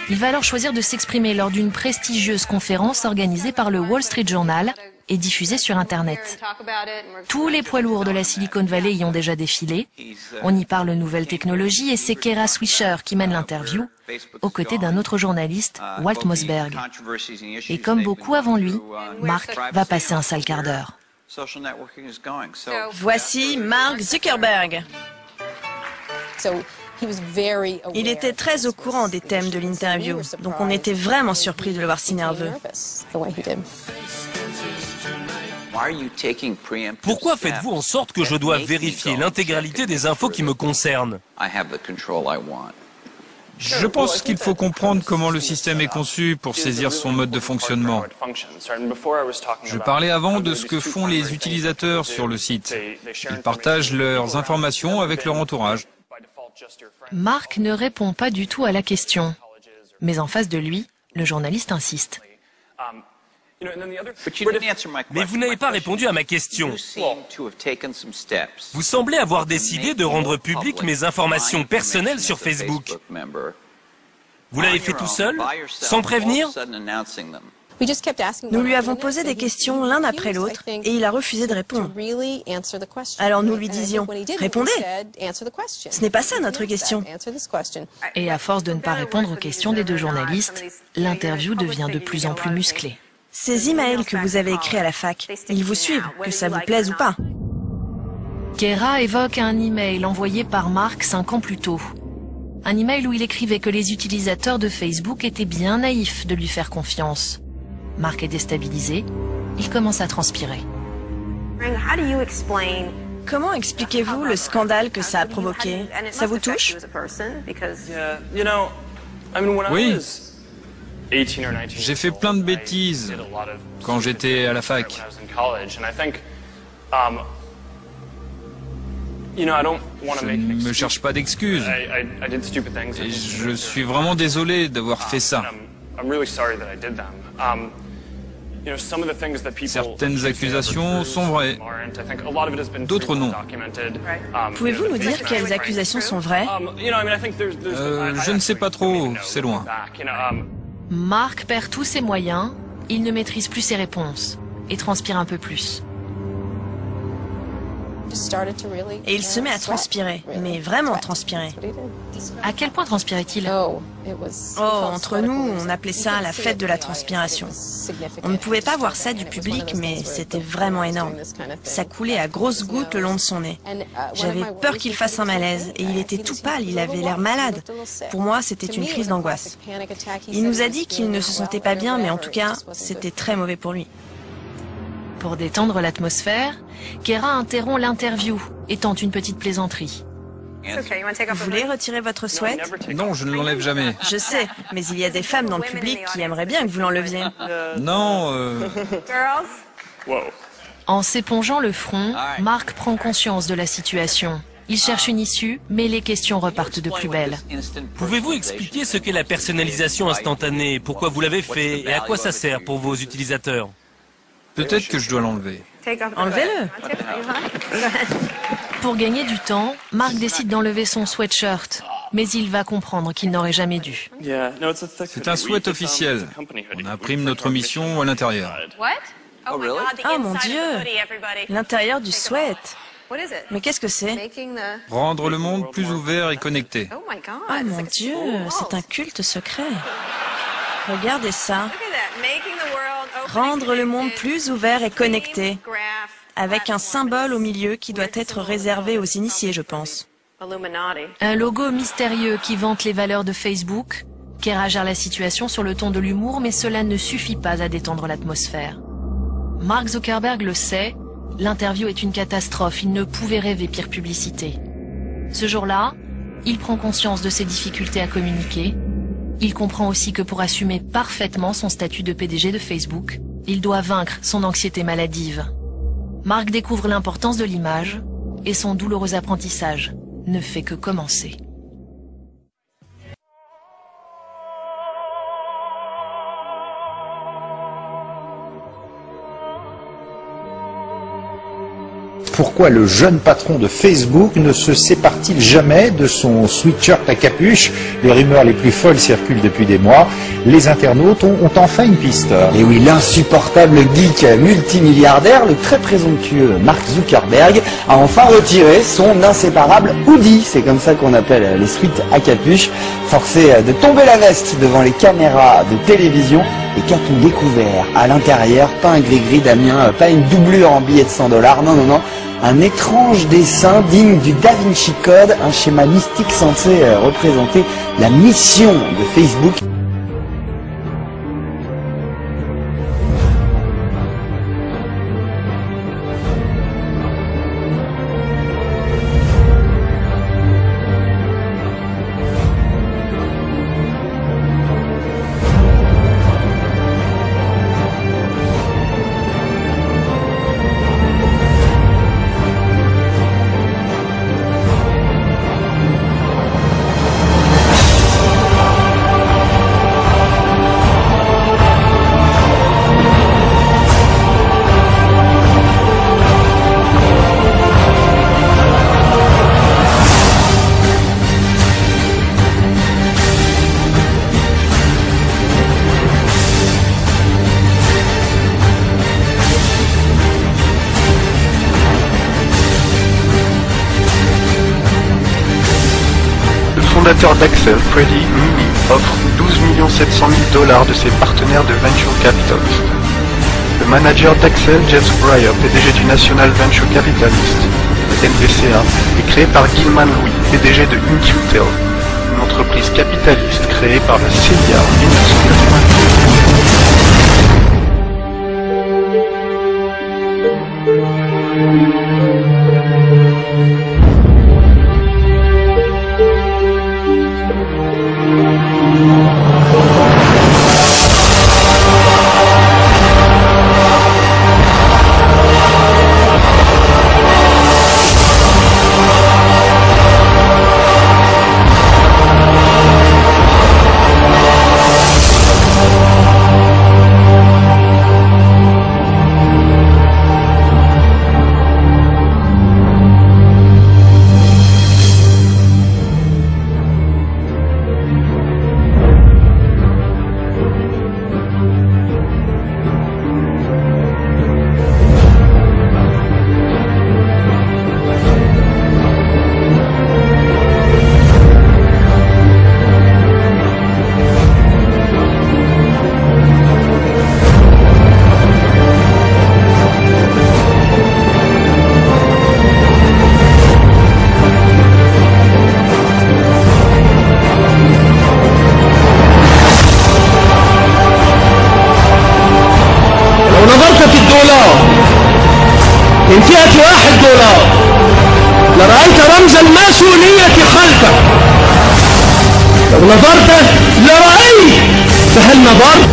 Il va alors choisir de s'exprimer lors d'une prestigieuse conférence organisée par le Wall Street Journal et diffusée sur Internet. Tous les poids lourds de la Silicon Valley y ont déjà défilé. On y parle nouvelles technologies et c'est Kara Swisher qui mène l'interview, aux côtés d'un autre journaliste, Walt Mossberg. Et comme beaucoup avant lui, Mark va passer un sale quart d'heure. Voici Mark Zuckerberg. Il était très au courant des thèmes de l'interview, donc on était vraiment surpris de le voir si nerveux. Pourquoi faites-vous en sorte que je dois vérifier l'intégralité des infos qui me concernent? Je pense qu'il faut comprendre comment le système est conçu pour saisir son mode de fonctionnement. Je parlais avant de ce que font les utilisateurs sur le site. Ils partagent leurs informations avec leur entourage. Mark ne répond pas du tout à la question. Mais en face de lui, le journaliste insiste. Mais vous n'avez pas répondu à ma question. Vous semblez avoir décidé de rendre publiques mes informations personnelles sur Facebook. Vous l'avez fait tout seul, sans prévenir? Nous lui avons posé des questions l'un après l'autre et il a refusé de répondre. Alors nous lui disions, répondez! Ce n'est pas ça notre question. Et à force de ne pas répondre aux questions des deux journalistes, l'interview devient de plus en plus musclée. Ces emails que vous avez écrits à la fac, ils vous suivent, que ça vous plaise ou pas. Kara évoque un email envoyé par Mark 5 ans plus tôt. Un email où il écrivait que les utilisateurs de Facebook étaient bien naïfs de lui faire confiance. Mark est déstabilisé, il commence à transpirer. Comment expliquez-vous le scandale que ça a provoqué? Ça vous touche? Oui. J'ai fait plein de bêtises quand j'étais à la fac. Je ne me cherche pas d'excuses. Et je suis vraiment désolé d'avoir fait ça. Certaines accusations sont vraies, d'autres non. Pouvez-vous nous dire quelles accusations sont vraies? Je ne sais pas trop, c'est loin. Mark perd tous ses moyens, il ne maîtrise plus ses réponses et transpire un peu plus. Et il se met à transpirer, mais vraiment transpirer. À quel point transpirait-il? Oh, entre nous, on appelait ça la fête de la transpiration. On ne pouvait pas voir ça du public, mais c'était vraiment énorme. Ça coulait à grosses gouttes le long de son nez. J'avais peur qu'il fasse un malaise, et il était tout pâle, il avait l'air malade. Pour moi, c'était une crise d'angoisse. Il nous a dit qu'il ne se sentait pas bien, mais en tout cas, c'était très mauvais pour lui. Pour détendre l'atmosphère, Kara interrompt l'interview et tente une petite plaisanterie. Vous voulez retirer votre sweat? Non, je ne l'enlève jamais. Je sais, mais il y a des femmes dans le public qui aimeraient bien que vous l'enleviez. Non, En s'épongeant le front, Mark prend conscience de la situation. Il cherche une issue, mais les questions repartent de plus belle. Pouvez-vous expliquer ce qu'est la personnalisation instantanée, pourquoi vous l'avez fait et à quoi ça sert pour vos utilisateurs? peut-être que je dois l'enlever. Enlevez-le. Pour gagner du temps, Mark décide d'enlever son sweatshirt, mais il va comprendre qu'il n'aurait jamais dû. C'est un sweat officiel. On imprime notre mission à l'intérieur. Oh mon Dieu! L'intérieur du sweat. Mais qu'est-ce que c'est? Rendre le monde plus ouvert et connecté. Oh mon Dieu, c'est un culte secret. Regardez ça. Rendre le monde plus ouvert et connecté, avec un symbole au milieu qui doit être réservé aux initiés, je pense. Un logo mystérieux qui vante les valeurs de Facebook. Kara gère la situation sur le ton de l'humour, mais cela ne suffit pas à détendre l'atmosphère. Mark Zuckerberg le sait, l'interview est une catastrophe, il ne pouvait rêver pire publicité. Ce jour-là, il prend conscience de ses difficultés à communiquer. Il comprend aussi que pour assumer parfaitement son statut de PDG de Facebook, il doit vaincre son anxiété maladive. Mark découvre l'importance de l'image et son douloureux apprentissage ne fait que commencer. pourquoi le jeune patron de Facebook ne se sépare-t-il jamais de son sweatshirt à capuche? Les rumeurs les plus folles circulent depuis des mois. Les internautes ont enfin une piste. Et oui, l'insupportable geek multimilliardaire, le très présomptueux Mark Zuckerberg, a enfin retiré son inséparable hoodie. C'est comme ça qu'on appelle les sweats à capuche. Forcé de tomber la veste devant les caméras de télévision. Et qu'a-t-on découvert à l'intérieur? Pas un gris-gris Damien, pas une doublure en billets de 100 $, non, non, non. Un étrange dessin digne du Da Vinci Code, un schéma mystique censé représenter la mission de Facebook. Le fondateur d'Axel, Freddie Mimi, offre 12 700 000 $ de ses partenaires de Venture Capitalist. Le manager d'Axel, Jeff Breyer, PDG du National Venture Capitalist, NVCA, est créé par Gilman Louis, PDG de InQtel, une entreprise capitaliste créée par la CIA en 1992. من فئة $1 لرأيت رمز الماسونية خلفك. لو نظرت لرأيت، فهل نظرت؟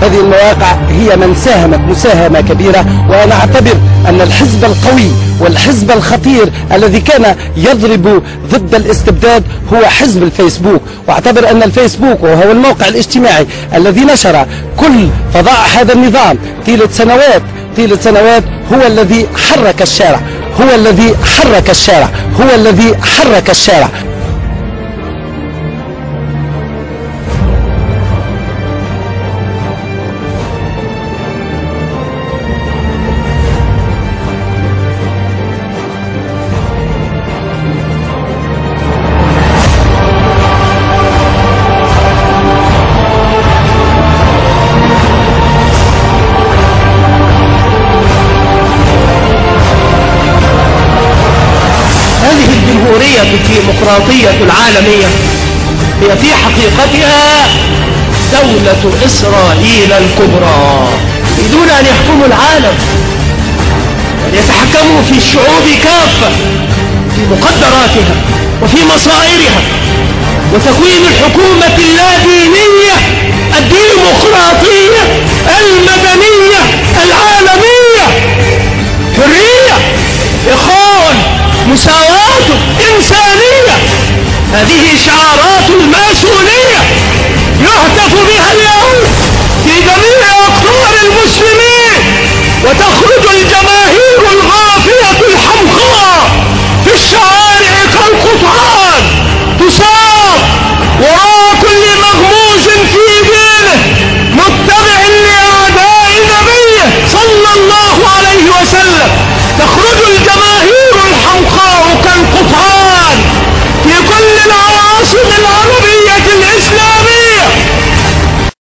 هذه المواقع هي من ساهمت مساهمة كبيرة، وأنا أعتبر أن الحزب القوي والحزب الخطير الذي كان يضرب ضد الاستبداد هو حزب الفيسبوك، واعتبر أن الفيسبوك وهو الموقع الاجتماعي الذي نشر كل فظائع هذا النظام طيلة سنوات هو الذي حرك الشارع، هو الذي حرك الشارع، هو الذي حرك الشارع. العالمية الديمقراطية العالمية هي في حقيقتها دولة إسرائيل الكبرى. يريدون أن يحكموا العالم، أن يتحكموا في الشعوب كافة، في مقدراتها وفي مصائرها، وتكوين الحكومة اللادينية الديمقراطية المدنية العالمية. حرية، إخوان، مساواة، إنسانية، هذه شعارات الماسونية يهتف بها اليوم في جميع أقطار المسلمين، وتخرج الجماهير الغافية الحمقاء في الشعارات